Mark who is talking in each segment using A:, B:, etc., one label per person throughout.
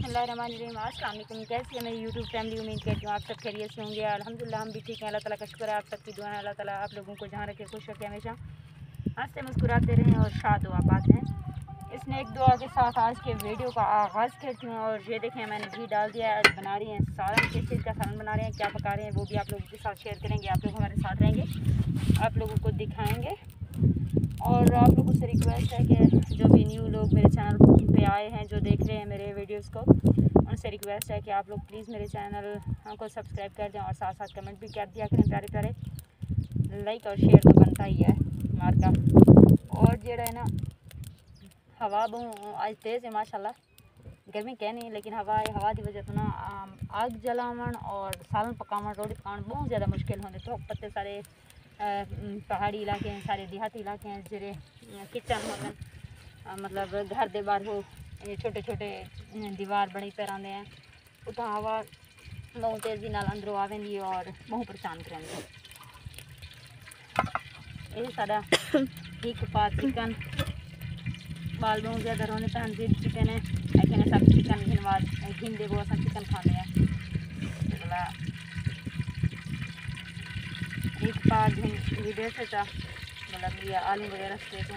A: बिस्मिल्लाहिर्रहमानिर्रहीम। अस्सलाम वालेकुम। कैसी है मेरी यूट्यूब फैमिली? उम्मीद करती हूँ आप सब खैरियत से होंगे। अल्हम्दुलिल्लाह हम भी ठीक हैं। अल्लाह ताला का शुक्र है, आप सबकी दुआ है। अल्लाह ताला आप लोगों को जहाँ रखे खुश रखे, हमेशा हंसते मुस्कुराते रहें और शाद व आबाद रहें। इस नेक दुआ के साथ आज के वीडियो का आगाज़ करती हूँ। और ये देखें, मैंने घी डाल दिया है। आज बना रही हैं सालन, किस चीज़ का सालन बना रहे हैं, क्या पका रहे हैं, वो भी आप लोगों के साथ शेयर करेंगे। आप लोग हमारे साथ रहेंगे, आप लोगों को दिखाएँगे। और आप लोगों से रिक्वेस्ट है कि जो भी न्यू लोग मेरे चैनल पे आए हैं, जो देख रहे हैं मेरे वीडियोस को, उनसे रिक्वेस्ट है कि आप लोग प्लीज़ मेरे चैनल को सब्सक्राइब कर दें और साथ साथ कमेंट भी कर दिया करें। प्यारे प्यारे लाइक और शेयर तो बनता ही है मार्का। और जो है ना, हवा बहु आज तेज़ है माशाल्लाह, गर्मी कह नहीं, लेकिन हवा की वजह से ना आग जलावन और सालन पकावन, रोटी पकावन बहुत ज़्यादा मुश्किल होने। तो पत्ते सारे पहाड़ी इलाके हैं, सारे देहाती इलाके हैं, जेरे किचन हो मतलब घर दे बाहर हो छोटे छोटे दीवार बड़ी तरह आते हैं, उतना हवा बहुत तेज़ी नाल अंदरों आवेंदी और बहुत परेशान करेंगे। ये सारा एक पास चिकन बाल बहुत ज़्यादा रोने पे हम चिकन है ऐसे सब चिकन घिनवा घिन दे वो सब चिकन खाने हैं। एक पार वीडियो से था मतलब ये आलू वगैरह से तो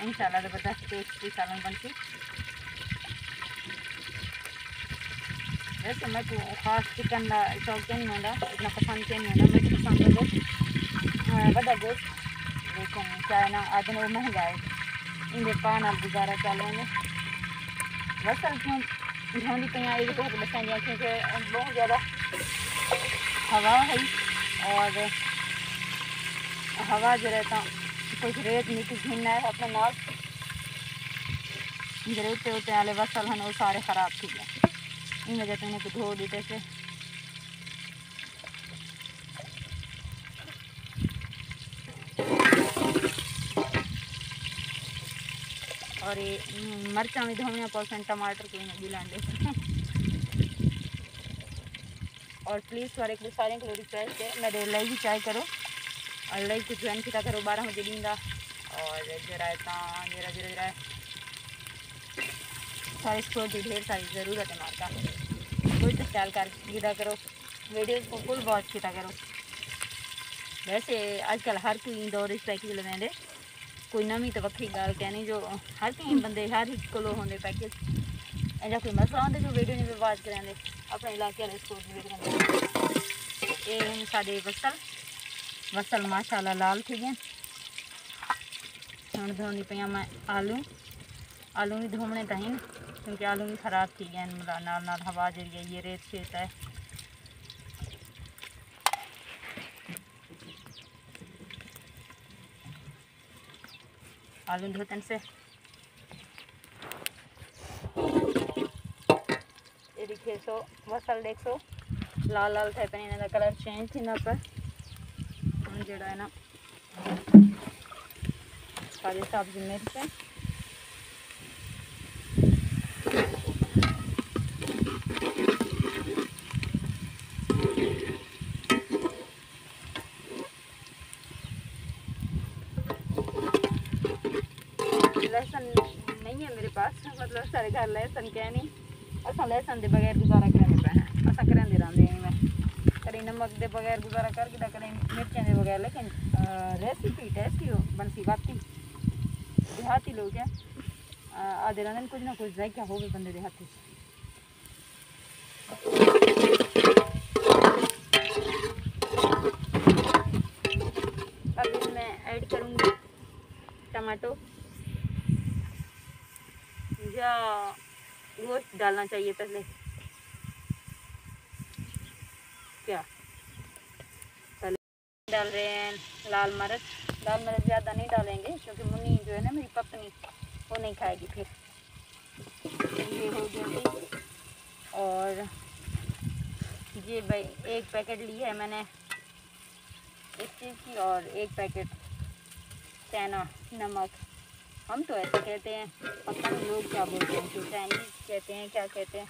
A: इंशाल्लाह ज़बरदस्त टेस्टी सालन बनती। वैसे मैं को खास चिकन का शौक नहीं होता, इतना पसंद नहीं होता, मैं पसंद है बड़ा गोश्त, लेकिन क्या है ना आज वो महंगा है, इनके पान आप गुजारा चलेंगे। वसल क्यों ढोंदी पे यहाँ एक बहुत बसा दिया क्योंकि बहुत ज़्यादा हवा है और हवा जो रहता कुछ रेत नीचे घिनना है अपने नाल रेते होते वाले वसल हैं वो सारे ख़राब थी गए, इन वजह से इन्हें धो देते थे। और ये मिर्चा भी धोने % टमाटर को भी लाने और प्लीज़ सारे को रिक्वेस्ट है मेरे लाइक भी चाय करो और लाइक को ज्वाइन किया करो 12 बजे दींदा। और जरा जरा जरा जरा सारे स्पोर्ट की ढेर सारी ज़रूरत है मार्का, कोई तो ख्याल कर गिरा करो, वीडियोस को फुल वॉच किया करो। वैसे आजकल हर कोई दौर इस पैकेज लेंदे, कोई नवी तो वक्री गाल कहनी जो हर कई बंदे हर एक को होंगे पैकेज ऐसा कोई मसला होंगे जो वीडियो नहीं बर्बाद करेंगे अपने इलाके वाले स्पोर्ट वीडियो। ये साढ़े वसल माशाल्लाह लाल थी गए। हम धोनी पे मैं आलू भी धोने टाइम क्योंकि आलू भी ख़राब थी गए नाल नाल हवा जरिए ये रेत शेत है। आलू धोतन से ये देखिए सो वसल देख सो लाल लाल थे पे इन्हें कलर चेंज थी ना पर जड़ा है ना सारे सब्जी मिर्च है लहसुन नहीं है मेरे पास, मतलब सारे घर लहसुन क्या नहीं असा लहसुन के बगैर गुजारा करने पैना असा करेंदे रहंदे हैं। मैं करी नमक के बगैर गुजारा करके करें मिर्चों के बगैर, लेकिन रेसिपी टेस्टी बनती बाकी देहाती लोग हैं आधे रहते कुछ ना कुछ जायका हो बंदे देहाती। अब इसमें ऐड करूँगी टमाटो या गोश्त डालना चाहिए पहले क्या पहले डाल रहे हैं लाल मिर्च ज़्यादा नहीं डालेंगे क्योंकि मुन्नी जो है ना मेरी पत्नी वो नहीं खाएगी फिर ये हो जाएगी। और ये भाई एक पैकेट लिया है मैंने इस चीज़ की और एक पैकेट चैना नमक, हम तो ऐसे कहते हैं पता नहीं लोग क्या बोलते हैं कि चाइनीज़ कहते हैं क्या कहते हैं।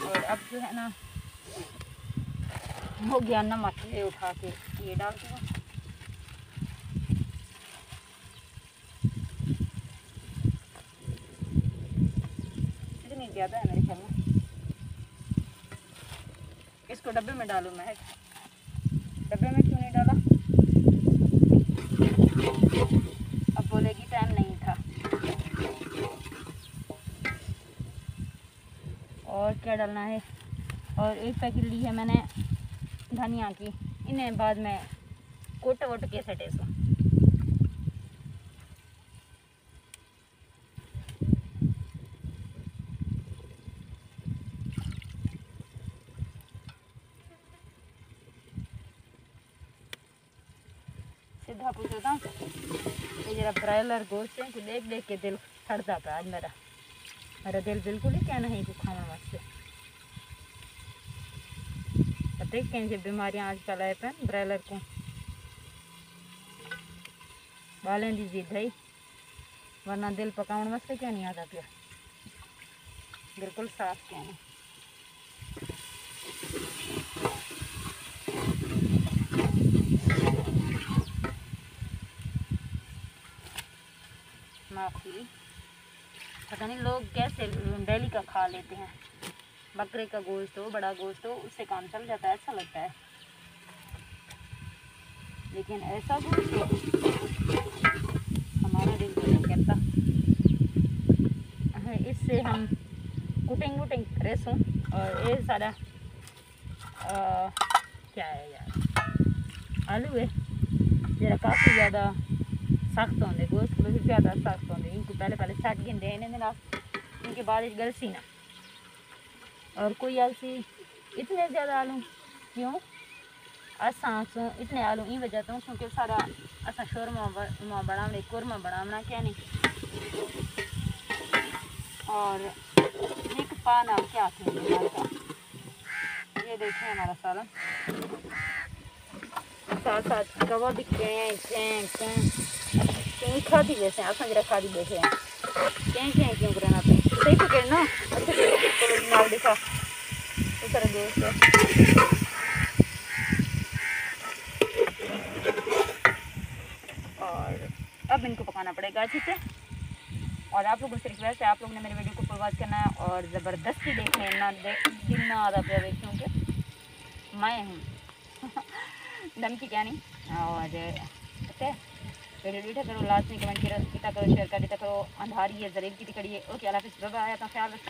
A: और अब जो है ना हो गया नमक, ये उठा के ये डाल दूँगा। लेके आता है मेरे ख्याल में। इसको डब्बे में डालूँ मैं, डब्बे में क्यों नहीं डाला? अब बोलेगी टाइम नहीं था। और क्या डालना है? और एक पैकेट ली है मैंने धनिया की, इन्हें बाद में कोट वोट के सटे सो। सीधा पूछो था ये जरा ब्रायलर गोश्त है, देख देख के दिल फटता था आज मेरा दिल बिल्कुल ही क्या नहीं खाना वास्ते। देख कैसे बीमारियां आजकल आए पे ब्रायलर को बालें दी जिद है, वरना दिल पकाने वास्ते क्या नहीं आता पिया, बिल्कुल साफ क्या नहीं। माफी, पता नहीं लोग कैसे डेली का खा लेते हैं। बकरे का गोश्त हो, बड़ा गोश्त हो, उससे काम चल जाता है, अच्छा लगता है। लेकिन ऐसा गोश्त हो हमारा दिल नहीं करता। इससे हम कुटिंग रेसों और ये सारा क्या है यार, आलू है जरा काफ़ी ज़्यादा सख्त होंगे, गोश्त भी ज़्यादा सख्त होंगे। इनको पहले सट गिनते हैं इनके बाद गलसी ना। और कोई अलसी इतने ज़्यादा आलू क्यों? असा इतने आलू इन वजह तो क्योंकि सारा असा शोरमा बनावने, कुरमा बनावना क्या नहीं। और एक पान आप क्या ये देखें हमारा सालन साथ साथ कवा भी खादी जैसे आप जरा खादी बैठे हैं क्यों करना तो सही पकड़ना अच्छा माल दिखा उस तरह दोस्त। और अब इनको पकाना पड़ेगा अच्छे से। और आप लोगों से रिक्वेस्ट है, आप लोग ने मेरे वीडियो को फुल वॉच करना है और ज़बरदस्ती देखना है, ना आधा प्यार क्योंकि मैं हूँ धमकी क्या नहीं। और ओके वीडियो वीडियो करो, लास्ट में कमेंट किया करो, शेयर कर देता करो। अंधारी है जरीब की करिए। ओके अल्लाह हाफ़िज़, बाय बाय, अपना ख्याल रखो।